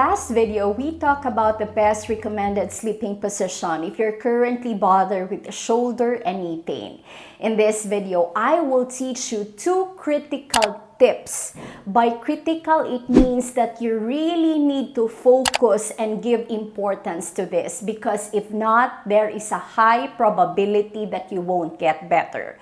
last video, we talked about the best recommended sleeping position if you're currently bothered with the shoulder and knee pain. In this video, I will teach you 2 critical tips. By critical, it means that you really need to focus and give importance to this, because if not, there is a high probability that you won't get better.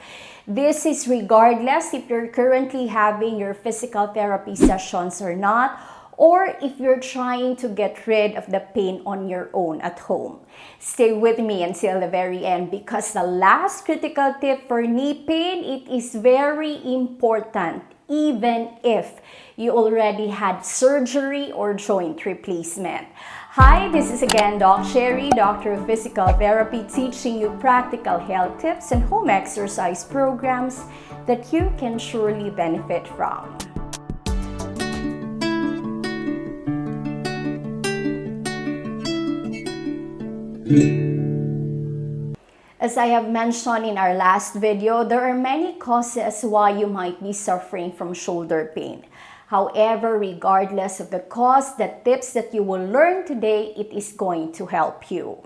This is regardless if you're currently having your physical therapy sessions or not, or if you're trying to get rid of the pain on your own at home. Stay with me until the very end, because the last critical tip for knee pain, it is very important even if you already had surgery or joint replacement. Hi, this is again Doc Sherry, Doctor of Physical Therapy, teaching you practical health tips and home exercise programs that you can surely benefit from. As I have mentioned in our last video, there are many causes why you might be suffering from shoulder pain. However, regardless of the cause, the tips that you will learn today, it is going to help you.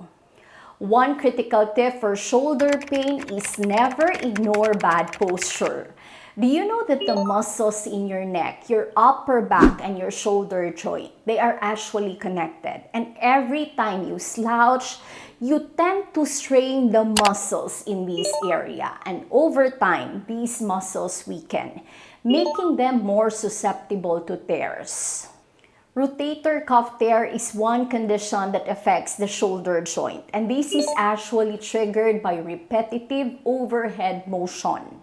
One critical tip for shoulder pain is never ignore bad posture. Do you know that the muscles in your neck, your upper back, and your shoulder joint, they are actually connected? And every time you slouch, you tend to strain the muscles in this area. And over time, these muscles weaken, making them more susceptible to tears. Rotator cuff tear is one condition that affects the shoulder joint. And this is actually triggered by repetitive overhead motion.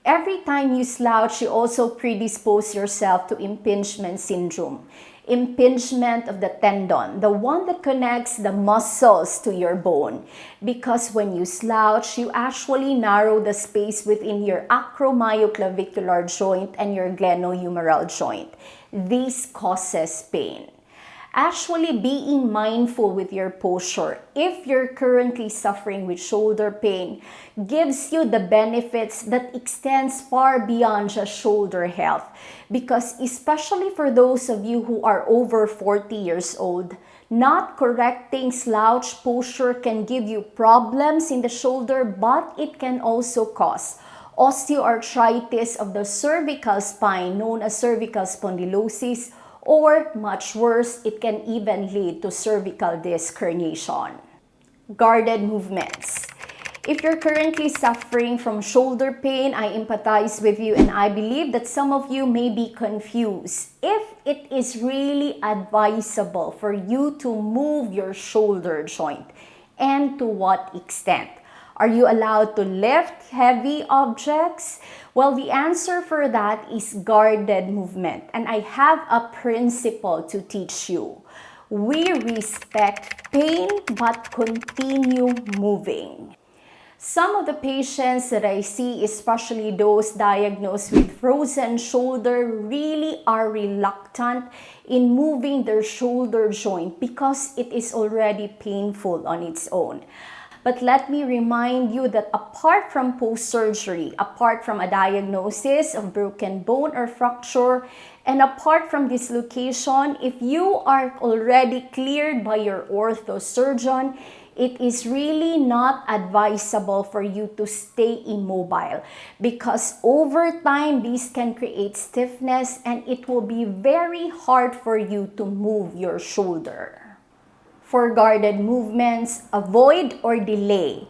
Every time you slouch, you also predispose yourself to impingement syndrome. Impingement of the tendon, the one that connects the muscles to your bone. Because when you slouch, you actually narrow the space within your acromyoclavicular joint and your glenohumeral joint. This causes pain. Actually, being mindful with your posture, if you're currently suffering with shoulder pain, gives you the benefits that extends far beyond just shoulder health. Because especially for those of you who are over 40 years old, not correcting slouch posture can give you problems in the shoulder, but it can also cause osteoarthritis of the cervical spine, known as cervical spondylosis, or much worse, it can even lead to cervical disc herniation. Guarded movements. If you're currently suffering from shoulder pain, I empathize with you, and I believe that some of you may be confused if it is really advisable for you to move your shoulder joint, and to what extent. Are you allowed to lift heavy objects? Well, the answer for that is guarded movement. And I have a principle to teach you. We respect pain, but continue moving. Some of the patients that I see, especially those diagnosed with frozen shoulder, really are reluctant in moving their shoulder joint because it is already painful on its own. But let me remind you that apart from post-surgery, apart from a diagnosis of broken bone or fracture, and apart from dislocation, if you are already cleared by your ortho surgeon, it is really not advisable for you to stay immobile, because over time, this can create stiffness and it will be very hard for you to move your shoulder. For guarded movements, avoid or delay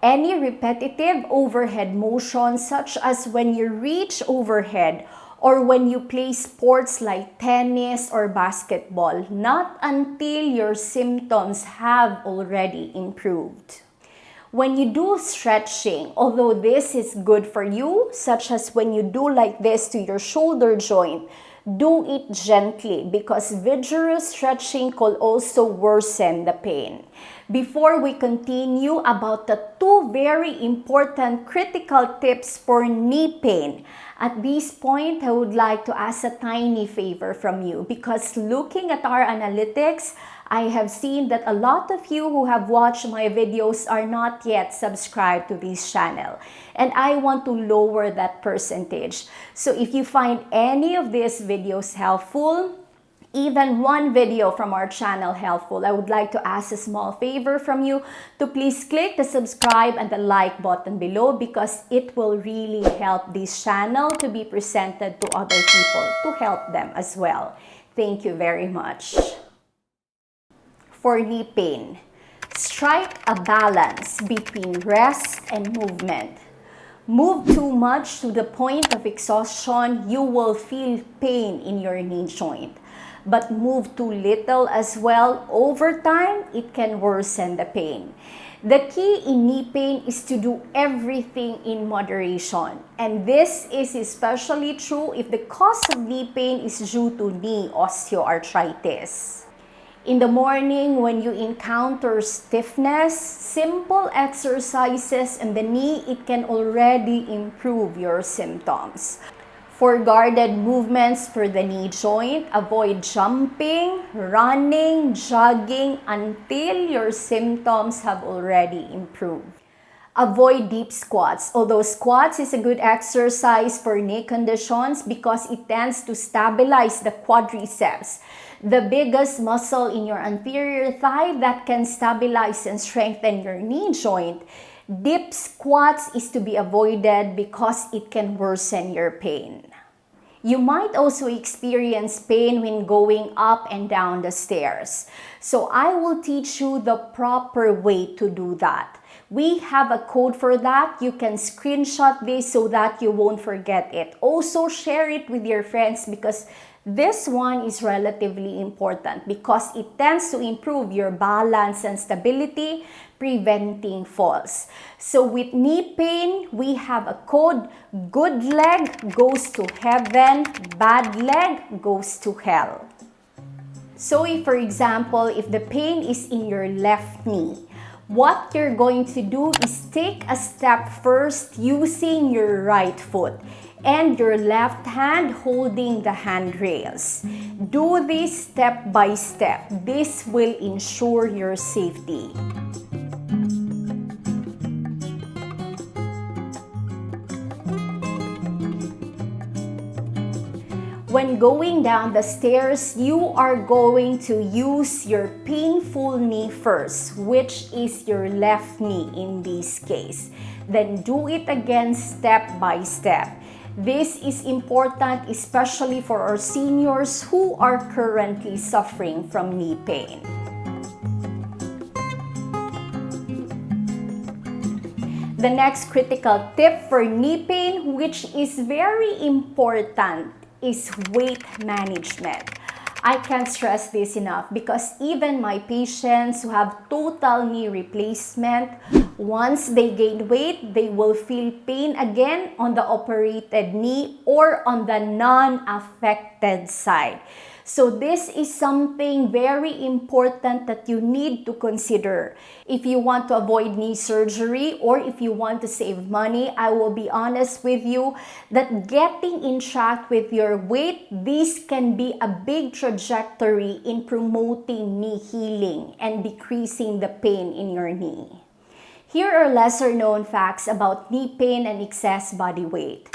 any repetitive overhead motion, such as when you reach overhead or when you play sports like tennis or basketball, not until your symptoms have already improved. When you do stretching, although this is good for you, such as when you do like this to your shoulder joint, do it gently, because vigorous stretching could also worsen the pain. Before we continue about the 2 very important critical tips for knee pain, at this point, I would like to ask a tiny favor from you, because looking at our analytics, I have seen that a lot of you who have watched my videos are not yet subscribed to this channel. And I want to lower that percentage. So if you find any of these videos helpful, even one video from our channel helpful, I would like to ask a small favor from you to please click the subscribe and the like button below, because it will really help this channel to be presented to other people, to help them as well. Thank you very much. For knee pain, strike a balance between rest and movement. Move too much to the point of exhaustion, you will feel pain in your knee joint. But move too little as well, over time, it can worsen the pain. The key in knee pain is to do everything in moderation. And this is especially true if the cause of knee pain is due to knee osteoarthritis. In the morning, when you encounter stiffness, simple exercises in the knee, it can already improve your symptoms. For guarded movements for the knee joint, avoid jumping, running, jogging until your symptoms have already improved. Avoid deep squats, although squats is a good exercise for knee conditions because it tends to stabilize the quadriceps, the biggest muscle in your anterior thigh that can stabilize and strengthen your knee joint. Deep squats is to be avoided because it can worsen your pain. You might also experience pain when going up and down the stairs. So I will teach you the proper way to do that. We have a code for that. You can screenshot this so that you won't forget it. Also share it with your friends because this one is relatively important because it tends to improve your balance and stability, preventing falls. So with knee pain, we have a code: good leg goes to heaven, bad leg goes to hell. So if, for example, if the pain is in your left knee, what you're going to do is take a step first using your right foot and your left hand holding the handrails. Do this step by step. This will ensure your safety. When going down the stairs, you are going to use your painful knee first, which is your left knee in this case. Then do it again step by step. This is important especially for our seniors who are currently suffering from knee pain. The next critical tip for knee pain, which is very important, is weight management. I can't stress this enough because even my patients who have total knee replacement, once they gain weight, they will feel pain again on the operated knee or on the non-affected side. So this is something very important that you need to consider. If you want to avoid knee surgery or if you want to save money, I will be honest with you that getting in track with your weight, this can be a big trajectory in promoting knee healing and decreasing the pain in your knee. Here are lesser known facts about knee pain and excess body weight.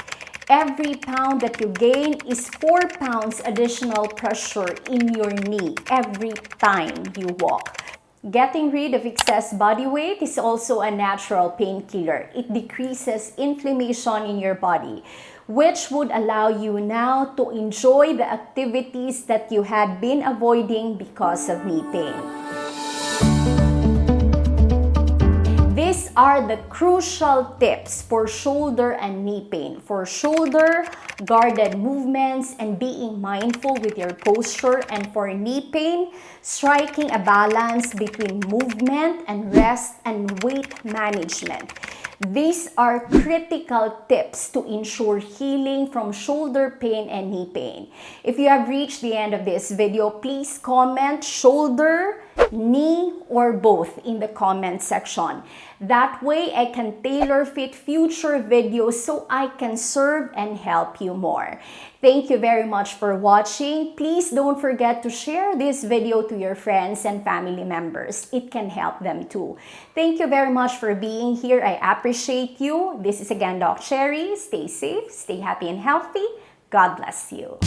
Every pound that you gain is 4 pounds additional pressure in your knee every time you walk. Getting rid of excess body weight is also a natural painkiller. It decreases inflammation in your body, which would allow you now to enjoy the activities that you had been avoiding because of knee pain. These are the crucial tips for shoulder and knee pain. For shoulder, guarded movements and being mindful with your posture, and for knee pain, striking a balance between movement and rest and weight management. These are critical tips to ensure healing from shoulder pain and knee pain. If you have reached the end of this video, please comment shoulder, knee, or both in the comment section. That way, I can tailor fit future videos so I can serve and help you more. Thank you very much for watching. Please don't forget to share this video to your friends and family members. It can help them too. Thank you very much for being here. I appreciate you. This is again Doc Cherry. Stay safe, stay happy and healthy. God bless you.